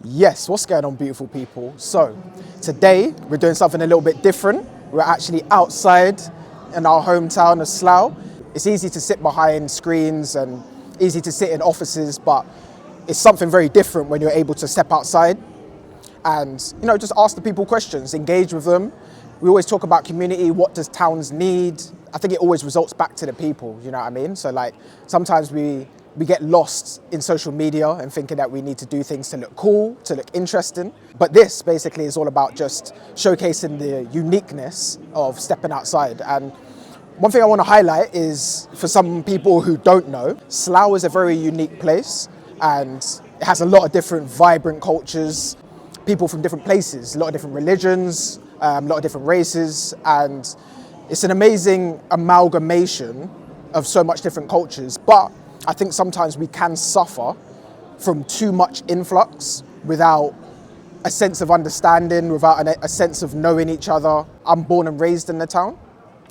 Yes, what's going on, beautiful people? So, today we're doing something a little bit different. We're actually outside in our hometown of Slough. It's easy to sit behind screens and easy to sit in offices, but it's something very different when you're able to step outside and, just ask the people questions, engage with them. We always talk about community, what does towns need? I think it always results back to the people, you know what I mean? So sometimes we get lost in social media and thinking that we need to do things to look cool, to look interesting. But this basically is all about just showcasing the uniqueness of stepping outside. And one thing I want to highlight is, for some people who don't know, Slough is a very unique place and it has a lot of different vibrant cultures, people from different places, a lot of different religions, a lot of different races, and it's an amazing amalgamation of so much different cultures. But I think sometimes we can suffer from too much influx without a sense of understanding, without a sense of knowing each other. I'm born and raised in the town,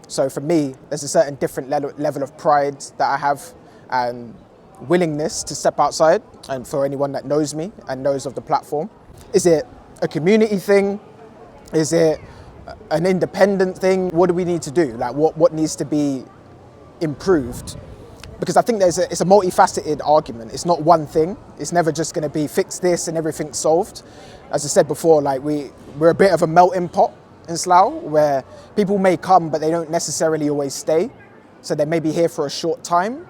so for me, there's a certain different level of pride that I have and willingness to step outside. And for anyone that knows me and knows of the platform, is it a community thing? Is it an independent thing? What do we need to do? What needs to be improved? Because I think it's a multifaceted argument. It's not one thing. It's never just going to be fix this and everything's solved. As I said before, we're a bit of a melting pot in Slough where people may come, but they don't necessarily always stay. So they may be here for a short time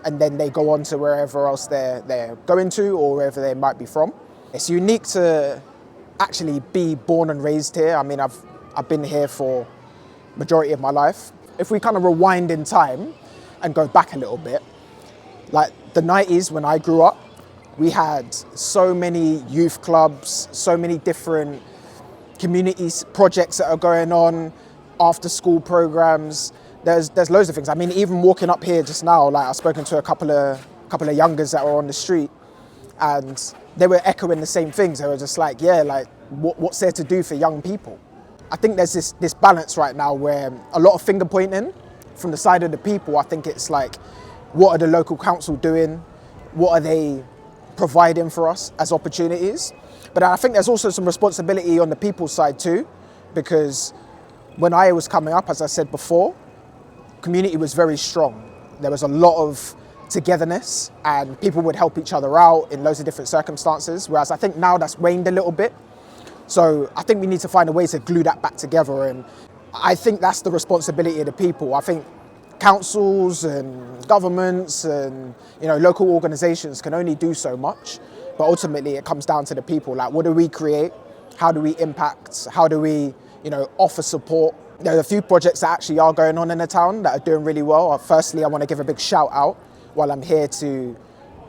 and then they go on to wherever else they're going to or wherever they might be from. It's unique to actually be born and raised here. I mean, I've been here for majority of my life. If we kind of rewind in time and go back a little bit, like the 90s when I grew up, we had so many youth clubs, so many different community projects that are going on, after school programs. There's loads of things. I mean, even walking up here just now, I've spoken to a couple of youngers that were on the street and they were echoing the same things. They were just what's there to do for young people? I think there's this balance right now where a lot of finger pointing from the side of the people. I think it's what are the local council doing? What are they providing for us as opportunities? But I think there's also some responsibility on the people's side too, because when I was coming up, as I said before, community was very strong. There was a lot of togetherness and people would help each other out in loads of different circumstances, whereas I think now that's waned a little bit. So I think we need to find a way to glue that back together, and I think that's the responsibility of the people. I think councils and governments and local organisations can only do so much, but ultimately it comes down to the people. What do we create? How do we impact? How do we offer support? There are a few projects that actually are going on in the town that are doing really well. Firstly, I want to give a big shout out while I'm here to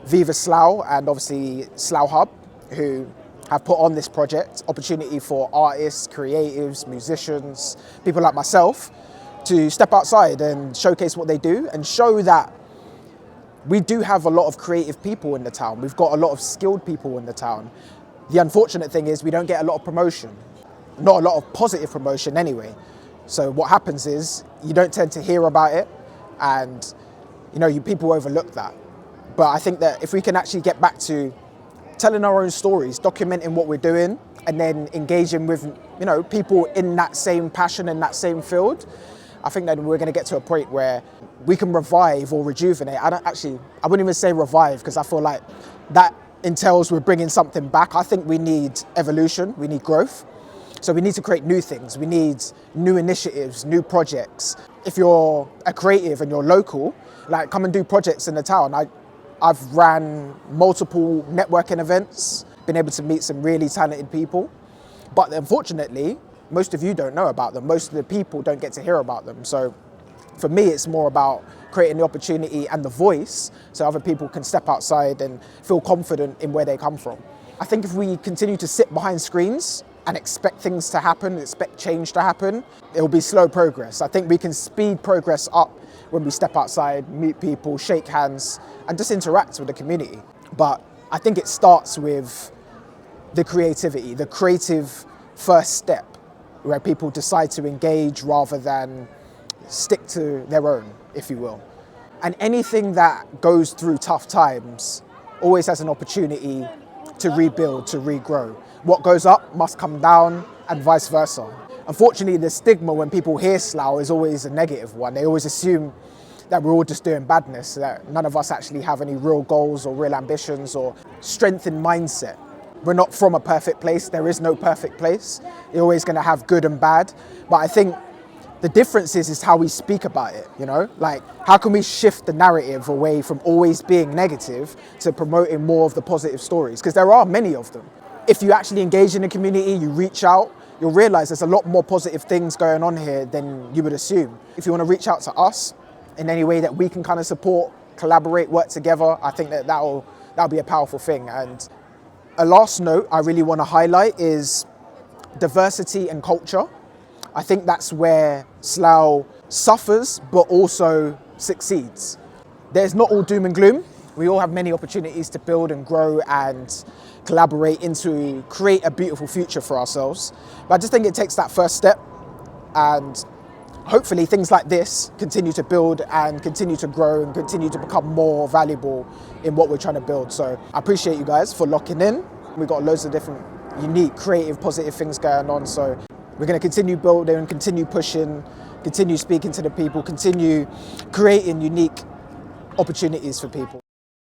Viva Slough and obviously Slough Hub, who have put on this project, opportunity for artists, creatives, musicians, people like myself to step outside and showcase what they do and show that we do have a lot of creative people in the town. We've got a lot of skilled people in the town. The unfortunate thing is we don't get a lot of promotion, not a lot of positive promotion anyway. So what happens is you don't tend to hear about it and people overlook that. But I think that if we can actually get back to telling our own stories, documenting what we're doing, and then engaging with people in that same passion, in that same field, I think that we're going to get to a point where we can revive or rejuvenate. I wouldn't even say revive, because I feel like that entails we're bringing something back. I think we need evolution, we need growth. So we need to create new things. We need new initiatives, new projects. If you're a creative and you're local, come and do projects in the town. I've ran multiple networking events, been able to meet some really talented people. But unfortunately, most of you don't know about them. Most of the people don't get to hear about them. So for me, it's more about creating the opportunity and the voice so other people can step outside and feel confident in where they come from. I think if we continue to sit behind screens and expect things to happen, expect change to happen, it will be slow progress. I think we can speed progress up when we step outside, meet people, shake hands, and just interact with the community. But I think it starts with the creativity, the creative first step, where people decide to engage rather than stick to their own, if you will. And anything that goes through tough times always has an opportunity to rebuild, to regrow. What goes up must come down, and vice versa. Unfortunately, the stigma when people hear Slough is always a negative one. They always assume that we're all just doing badness, that none of us actually have any real goals or real ambitions or strength in mindset. We're not from a perfect place. There is no perfect place. You're always going to have good and bad. But I think the difference is how we speak about it, you know? Like, how can we shift the narrative away from always being negative to promoting more of the positive stories? Because there are many of them. If you actually engage in the community, you reach out, you'll realize there's a lot more positive things going on here than you would assume. If you want to reach out to us in any way that we can kind of support, collaborate, work together, I think that'll be a powerful thing. And a last note I really want to highlight is diversity and culture. I think that's where Slough suffers, but also succeeds. There's not all doom and gloom. We all have many opportunities to build and grow and collaborate into create a beautiful future for ourselves. But I just think it takes that first step, and hopefully things like this continue to build and continue to grow and continue to become more valuable in what we're trying to build. So I appreciate you guys for locking in. We've got loads of different unique, creative, positive things going on. So we're going to continue building, continue pushing, continue speaking to the people, continue creating unique opportunities for people.